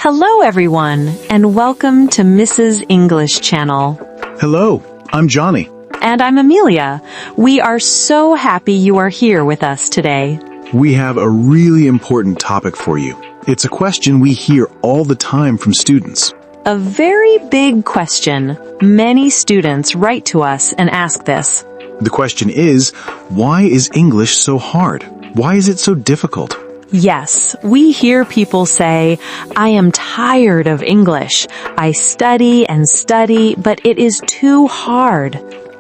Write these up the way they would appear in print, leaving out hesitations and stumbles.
Hello everyone, and welcome to Mrs. English Channel. Hello, I'm Johnny. And I'm Amelia. We are so happy you are here with us today. We have a really important topic for you. It's a question we hear all the time from students. A very big question. Many students write to us and ask this. The question is, why is English so hard? Why is it so difficult? Yes, we hear people say, I am tired of English. I study and study, but it is too hard.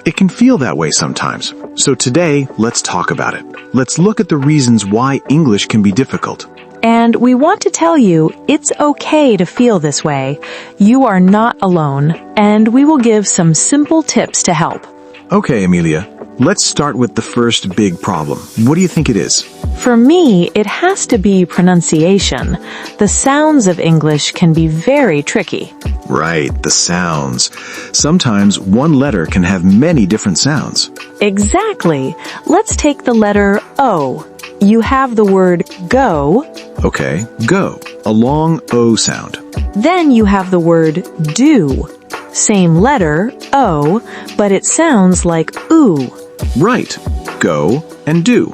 It can feel that way sometimes. So today, let's talk about it. Let's look at the reasons why English can be difficult. And we want to tell you, it's okay to feel this way. You are not alone, and we will give some simple tips to help. Okay, Amelia, let's start with the first big problem. What do you think it is? For me, it has to be pronunciation. The sounds of English can be very tricky. Right, the sounds. Sometimes one letter can have many different sounds. Exactly. Let's take the letter O. You have the word go. Okay, go. A long O sound. Then you have the word do. Same letter, O, but it sounds like oo. Right, go and do.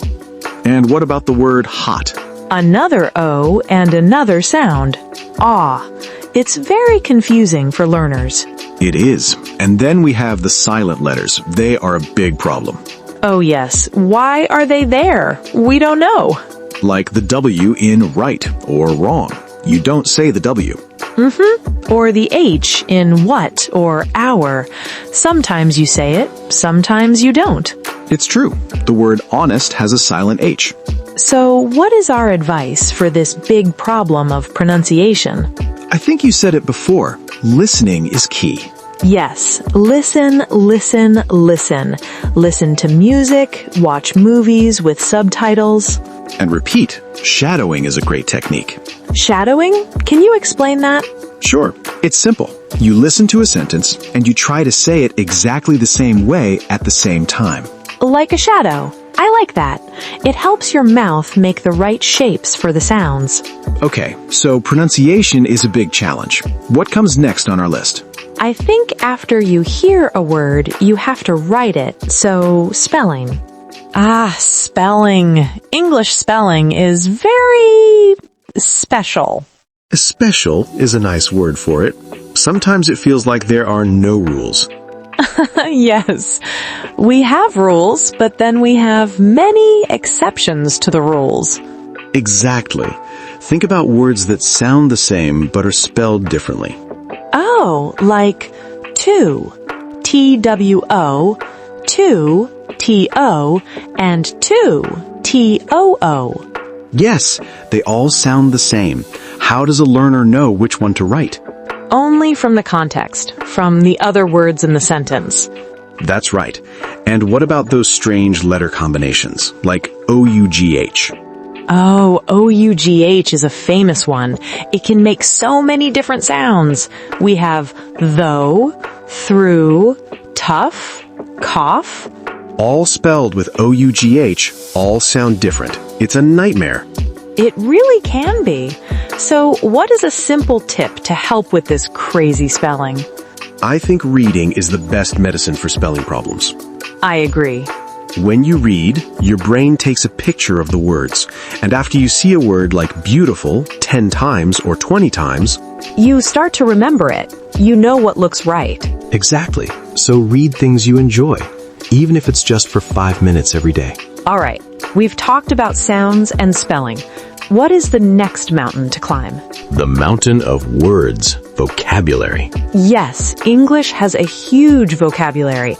And what about the word hot? Another O and another sound. Ah. It's very confusing for learners. It is. And then we have the silent letters. They are a big problem. Oh yes. Why are they there? We don't know. Like the W in right or wrong. You don't say the W. Or the H in what or our. Sometimes you say it, sometimes you don't. It's true. The word honest has a silent H. So what is our advice for this big problem of pronunciation? I think you said it before. Listening is key. Yes, listen, listen, listen. Listen to music, watch movies with subtitles. And repeat. Shadowing is a great technique. Shadowing? Can you explain that? Sure. It's simple. You listen to a sentence and you try to say it exactly the same way at the same time. Like a shadow. I like that. It helps your mouth make the right shapes for the sounds. Okay, so pronunciation is a big challenge. What comes next on our list? I think after you hear a word, you have to write it, so spelling. Spelling. English spelling is very special. Special is a nice word for it. Sometimes it feels like there are no rules. Yes, we have rules, but then we have many exceptions to the rules. Exactly. Think about words that sound the same but are spelled differently. Oh, like two, T-W-O, two, T-O, and two, T-O-O. Yes, they all sound the same. How does a learner know which one to write? Only from the context, from the other words in the sentence. That's right. And what about those strange letter combinations, like O-U-G-H? Oh, O-U-G-H is a famous one. It can make so many different sounds. We have though, through, tough, cough. All spelled with O-U-G-H, all sound different. It's a nightmare. It really can be. So what is a simple tip to help with this crazy spelling? I think reading is the best medicine for spelling problems. I agree. When you read, your brain takes a picture of the words, and after you see a word like beautiful 10 times or 20 times, you start to remember it. You know what looks right. Exactly. So read things you enjoy, even if it's just for 5 minutes every day. All right, we've talked about sounds and spelling. What is the next mountain to climb? The mountain of words, vocabulary. Yes, English has a huge vocabulary.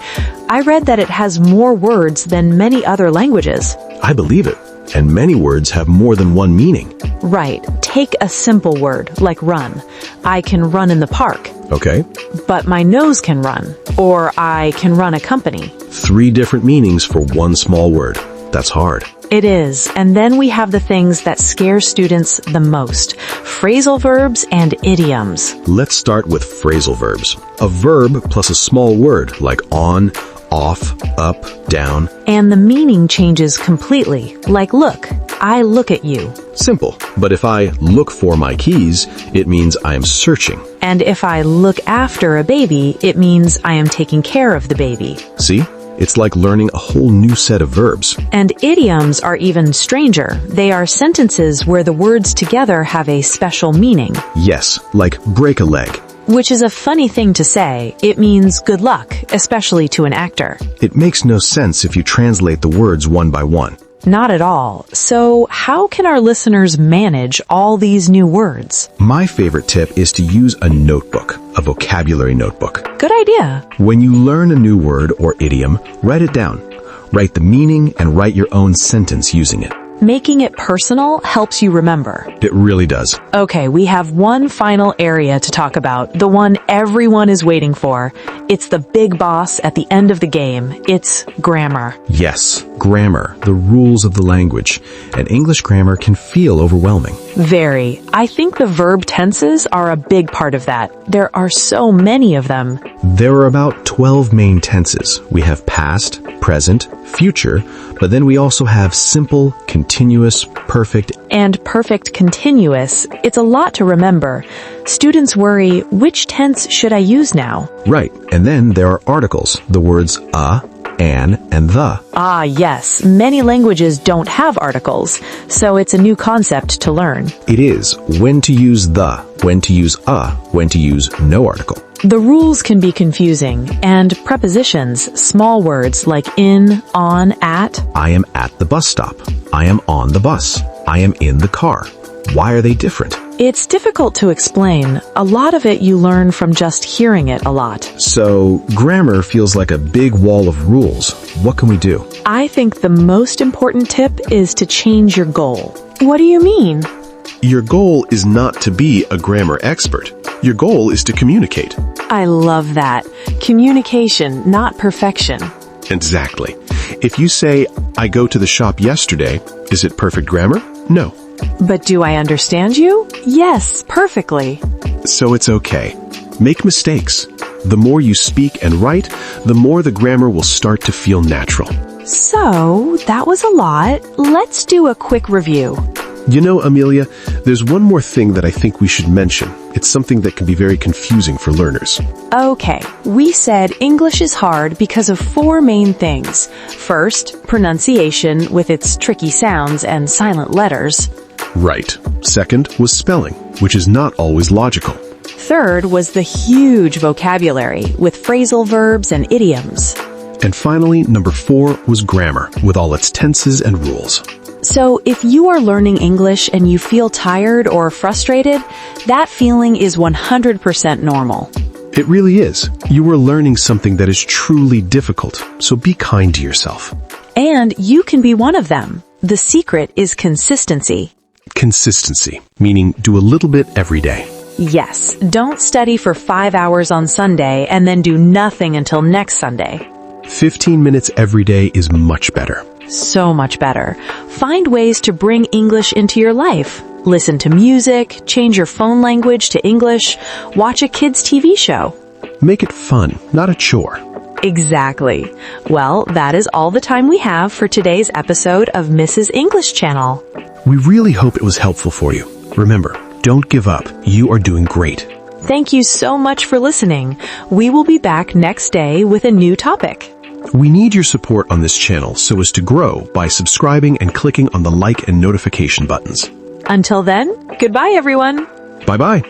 I read that it has more words than many other languages. I believe it. And many words have more than one meaning. Right. Take a simple word, like run. I can run in the park. Okay. But my nose can run. Or I can run a company. 3 different meanings for one small word. That's hard. It is. And then we have the things that scare students the most. Phrasal verbs and idioms. Let's start with phrasal verbs. A verb plus a small word like on, off, up, down. And the meaning changes completely. Like look. I look at you. Simple. But if I look for my keys, it means I am searching. And if I look after a baby, it means I am taking care of the baby. See? It's like learning a whole new set of verbs. And idioms are even stranger. They are sentences where the words together have a special meaning. Yes, like break a leg. Which is a funny thing to say. It means good luck, especially to an actor. It makes no sense if you translate the words one by one. Not at all. So how can our listeners manage all these new words? My favorite tip is to use a notebook, a vocabulary notebook. Good idea. When you learn a new word or idiom, write it down. Write the meaning and write your own sentence using it. Making it personal helps you remember. It really does. Okay, we have one final area to talk about, the one everyone is waiting for. It's the big boss at the end of the game. It's grammar. Yes, grammar, the rules of the language. And English grammar can feel overwhelming. Very. I think the verb tenses are a big part of that. There are so many of them. There are about 12 main tenses. We have past, present, future, but then we also have simple, continuous, perfect, and perfect continuous. It's a lot to remember. Students worry, which tense should I use now? Right, and then there are articles, the words a, an, and the. Ah, yes. Many languages don't have articles, so it's a new concept to learn. It is when to use the, when to use a, when to use no article. The rules can be confusing, and prepositions, small words like in, on, at. I am at the bus stop. I am on the bus. I am in the car. Why are they different? It's difficult to explain. A lot of it you learn from just hearing it a lot. So, grammar feels like a big wall of rules. What can we do? I think the most important tip is to change your goal. What do you mean? Your goal is not to be a grammar expert. Your goal is to communicate. I love that. Communication, not perfection. Exactly. If you say, I go to the shop yesterday, is it perfect grammar? No. But do I understand you? Yes, perfectly. So it's okay. Make mistakes. The more you speak and write, the more the grammar will start to feel natural. So, that was a lot. Let's do a quick review. You know, Amelia, there's one more thing that I think we should mention. It's something that can be very confusing for learners. Okay, we said English is hard because of 4 main things. First, pronunciation with its tricky sounds and silent letters. Right. Second was spelling, which is not always logical. Third was the huge vocabulary with phrasal verbs and idioms. And finally, number 4 was grammar, with all its tenses and rules. So if you are learning English and you feel tired or frustrated, that feeling is 100% normal. It really is. You are learning something that is truly difficult, so be kind to yourself. And you can be one of them. The secret is consistency. Consistency, meaning do a little bit every day. Yes, don't study for 5 hours on Sunday and then do nothing until next Sunday. 15 minutes every day is much better. So much better. Find ways to bring English into your life. Listen to music, change your phone language to English, watch a kid's TV show. Make it fun, not a chore. Exactly. Well, that is all the time we have for today's episode of Mrs. English Channel. We really hope it was helpful for you. Remember, don't give up. You are doing great. Thank you so much for listening. We will be back next day with a new topic. We need your support on this channel so as to grow by subscribing and clicking on the like and notification buttons. Until then, goodbye everyone. Bye-bye.